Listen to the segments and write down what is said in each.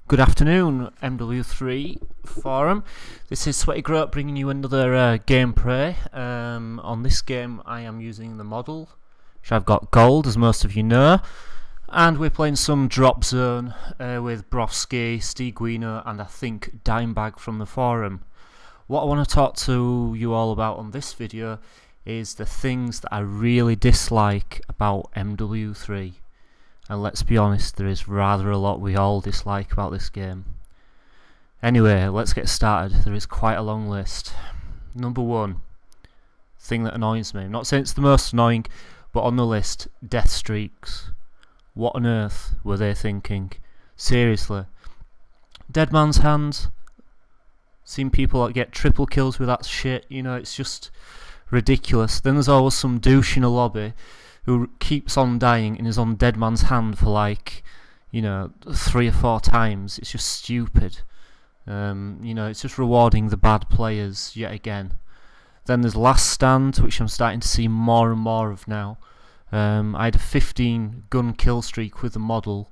Good afternoon, mw3 forum. This is Sweaty Groat bringing you another gameplay. On this game I am using the model, which I've got gold, as most of you know, and we're playing some drop zone with Broski, Steguino, and I think Dimebag from the forum. What I want to talk to you all about on this video is the things that I really dislike about mw3. And let's be honest, there is rather a lot we all dislike about this game. Anyway, let's get started. There is quite a long list. Number one, thing that annoys me. I'm not saying it's the most annoying, but on the list, death streaks. What on earth were they thinking? Seriously. Dead man's hand. Seen people that get triple kills with that shit. You know, it's just ridiculous. Then there's always some douche in a lobby who keeps on dying and is on dead man's hand for like, you know, 3 or 4 times. It's just stupid. You know, it's just rewarding the bad players yet again. Then there's last stand, which I'm starting to see more and more of now. I had a 15 gun kill streak with the model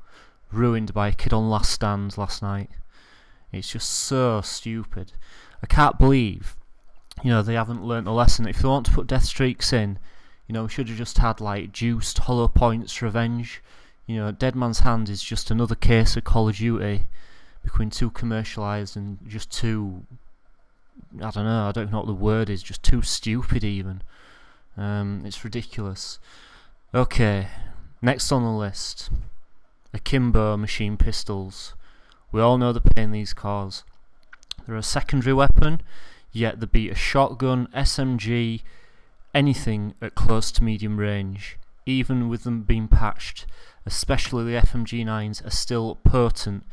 ruined by a kid on last stand last night. It's just so stupid. I can't believe, you know, they haven't learnt a lesson. If they want to put death streaks in, you know, we should have just had like juiced hollow points revenge. You know, Dead Man's Hand is just another case of Call of Duty becoming too commercialised and just too, I don't know what the word is, just too stupid even. It's ridiculous. Okay, next on the list, akimbo machine pistols. We all know the pain these cause. They're a secondary weapon, yet they beat a shotgun, SMG, anything at close to medium range. Even with them being patched, especially the FMG9s are still potent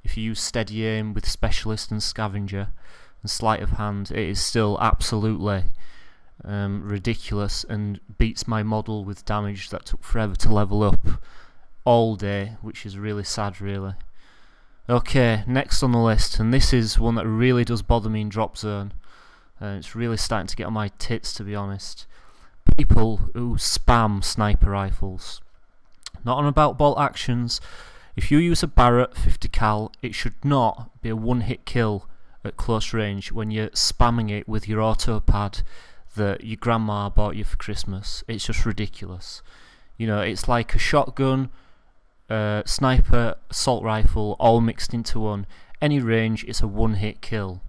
if you use steady aim with specialist and scavenger and sleight of hand. It is still absolutely ridiculous and beats my model with damage that took forever to level up all day, which is really sad really. Okay, next on the list, and this is one that really does bother me in drop zone. It's really starting to get on my tits, to be honest. People who spam sniper rifles. Not on about bolt actions. If you use a Barrett 50 cal, it should not be a one-hit kill at close range when you're spamming it with your auto pad that your grandma bought you for Christmas. It's just ridiculous. You know, it's like a shotgun, sniper, assault rifle, all mixed into one. Any range, it's a one-hit kill.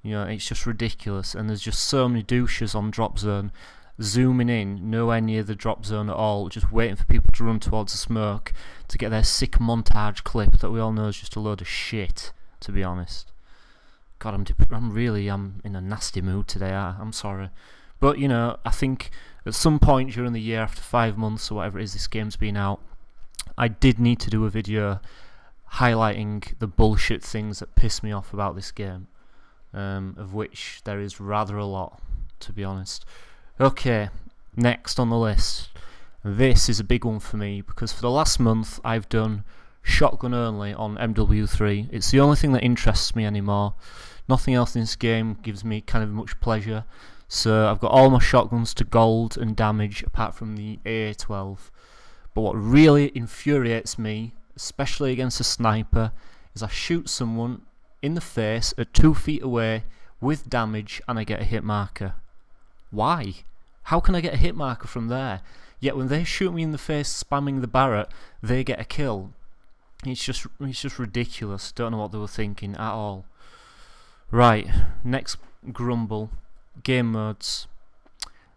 You know, it's just ridiculous, and there's just so many douches on drop zone zooming in nowhere near the drop zone at all, just waiting for people to run towards the smoke to get their sick montage clip that we all know is just a load of shit, to be honest. God, I'm in a nasty mood today. I'm sorry, but you know, I think at some point during the year, after 5 months or whatever it is this game's been out, I did need to do a video highlighting the bullshit things that piss me off about this game, of which there is rather a lot, to be honest. Okay, next on the list. This is a big one for me because for the last month I've done shotgun only on mw3. It's the only thing that interests me anymore. Nothing else in this game gives me kind of much pleasure. So I've got all my shotguns to gold and damage apart from the AA-12. But what really infuriates me, especially against a sniper, is I shoot someone in the face at 2 feet away with damage and I get a hit marker. Why? How can I get a hit marker from there? Yet when they shoot me in the face spamming the Barrett, they get a kill. It's just ridiculous. Don't know what they were thinking at all. Right, next grumble. Game modes.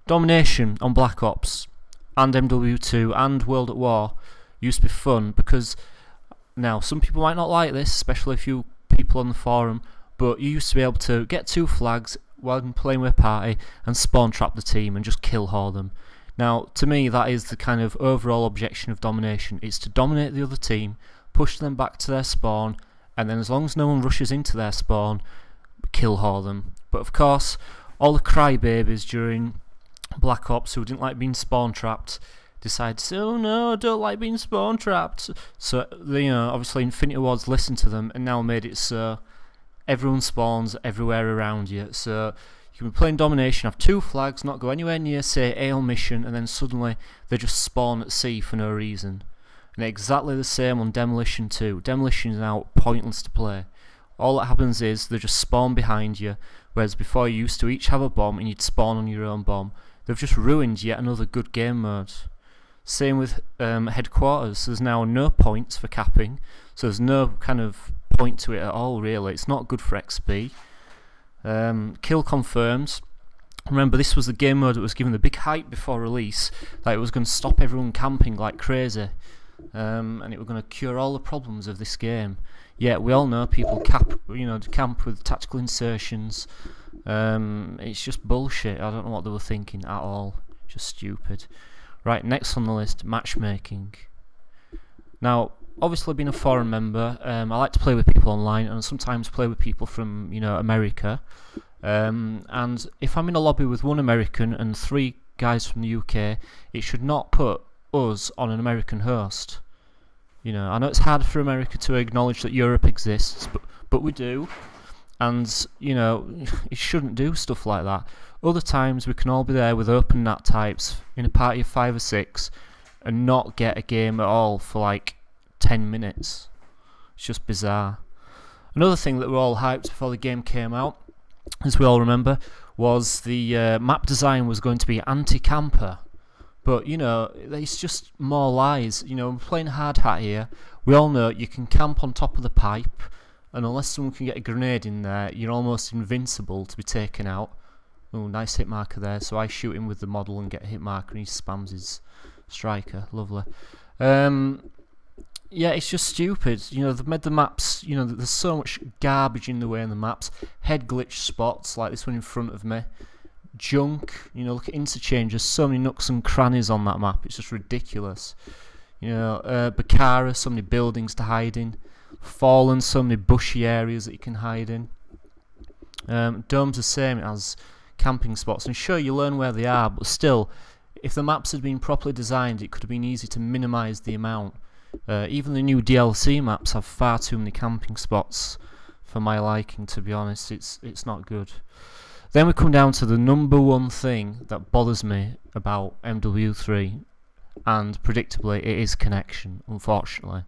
Domination on Black Ops and mw2 and World at War used to be fun because now some people might not like this, especially a few people on the forum, but you used to be able to get 2 flags while playing with a party and spawn trap the team and just kill whore them. Now, to me, that is the kind of overall objection of domination. It's to dominate the other team, push them back to their spawn, and then as long as no one rushes into their spawn, kill whore them. But of course, all the crybabies during Black Ops who didn't like being spawn trapped decided to say, oh no, I don't like being spawn trapped. So, you know, obviously Infinity Ward's listened to them and now made it so everyone spawns everywhere around you. So you can be playing domination, have 2 flags, not go anywhere near, say, Ale mission, and then suddenly they just spawn at sea for no reason. And exactly the same on Demolition 2. Demolition is now pointless to play. All that happens is they just spawn behind you, whereas before you used to each have a bomb and you'd spawn on your own bomb. They've just ruined yet another good game mode. Same with Headquarters. There's now no points for capping, so there's no kind of point to it at all really. It's not good for XP. Kill confirmed. Remember, this was the game mode that was given the big hype before release, that it was going to stop everyone camping like crazy, and it was going to cure all the problems of this game. Yet we all know people camp with tactical insertions. It's just bullshit. I don't know what they were thinking at all. Just stupid. Right, next on the list, matchmaking. Now, obviously being a foreign member, I like to play with people online and sometimes play with people from, America. And if I'm in a lobby with one American and 3 guys from the UK, it should not put us on an American host. I know it's hard for America to acknowledge that Europe exists, but we do. And, it shouldn't do stuff like that. Other times we can all be there with open NAT types in a party of 5 or 6 and not get a game at all for like 10 minutes. It's just bizarre. Another thing that we're all hyped before the game came out, as we all remember, was the map design was going to be anti-camper. But, it's just more lies. We're playing hard hat here. We all know you can camp on top of the pipe, and unless someone can get a grenade in there, you're almost invincible to be taken out. Oh, nice hit marker there. So I shoot him with the model and get a hit marker, and he spams his striker. Lovely. Yeah, it's just stupid. They've made the maps, there's so much garbage in the way in the maps. Head glitch spots, like this one in front of me. Junk, look at interchange. There's so many nooks and crannies on that map. It's just ridiculous. Bakara, so many buildings to hide in. Fallen, so many bushy areas that you can hide in. Dome's the same as camping spots, and sure, you learn where they are, but still, if the maps had been properly designed, it could have been easy to minimise the amount. Even the new DLC maps have far too many camping spots for my liking, to be honest. It's not good. Then we come down to the number one thing that bothers me about MW3, and predictably it is connection, unfortunately.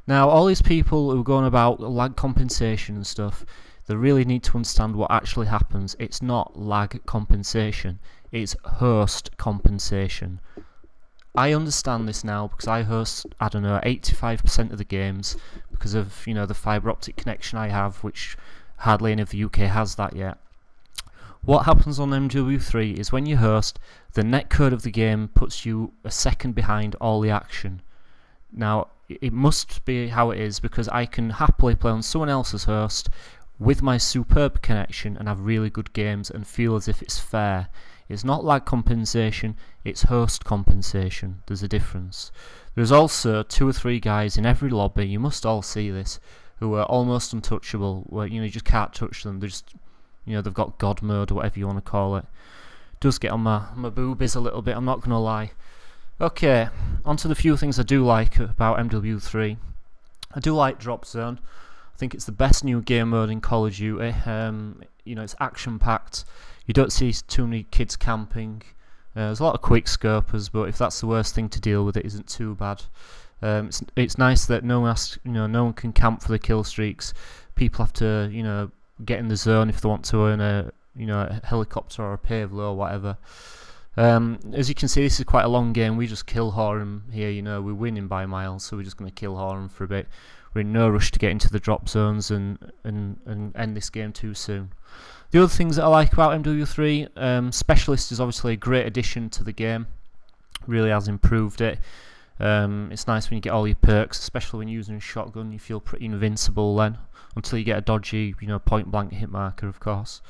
Now, all these people who are going about lag compensation and stuff, they really need to understand what actually happens. It's not lag compensation, it's host compensation. I understand this now because I host, 85% of the games because of, the fibre optic connection I have, which hardly any of the UK has that yet. What happens on MW3 is when you host, the netcode of the game puts you a second behind all the action. Now, it must be how it is because I can happily play on someone else's host with my superb connection and have really good games and feel as if it's fair. It's not lag compensation, it's host compensation. There's a difference. There's also 2 or 3 guys in every lobby, you must all see this, who are almost untouchable, where you just can't touch them. They're just, they've got God mode or whatever you want to call it. Does get on my boobies a little bit, I'm not going to lie. Okay, on to the few things I do like about MW3. I do like Drop Zone. I think it's the best new game mode in Call of Duty. It's action packed. You don't see too many kids camping. There's a lot of quick scopers, but if that's the worst thing to deal with, it isn't too bad. It's nice that no one can camp for the kill streaks. People have to get in the zone if they want to earn a helicopter or a pave-low or whatever. As you can see, this is quite a long game. We just kill Horum here. We're winning by miles, so we're just going to kill Horum for a bit. We're in no rush to get into the drop zones and end this game too soon. The other things that I like about MW3, Specialist is obviously a great addition to the game. Really has improved it. It's nice when you get all your perks, especially when you're using a shotgun. You feel pretty invincible then, until you get a dodgy, point blank hit marker, of course.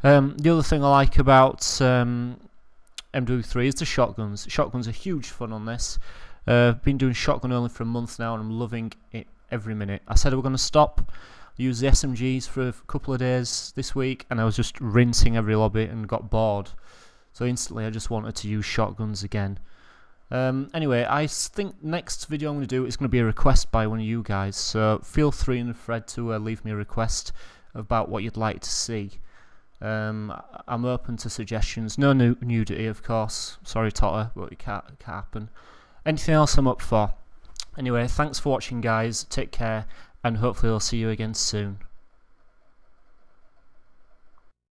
The other thing I like about MW3 is the shotguns. Shotguns are huge fun on this. I've been doing shotgun only for a month now, and I'm loving it every minute. I said I was going to stop, use the SMGs for a couple of days this week, and I was just rinsing every lobby and got bored. So instantly I just wanted to use shotguns again. Anyway, I think next video I'm going to do is going to be a request by one of you guys, so feel free in the thread to leave me a request about what you'd like to see. I'm open to suggestions. No nudity, of course. Sorry, Totter, but it can't happen. Anything else I'm up for. Anyway, thanks for watching guys, take care, and hopefully I'll see you again soon.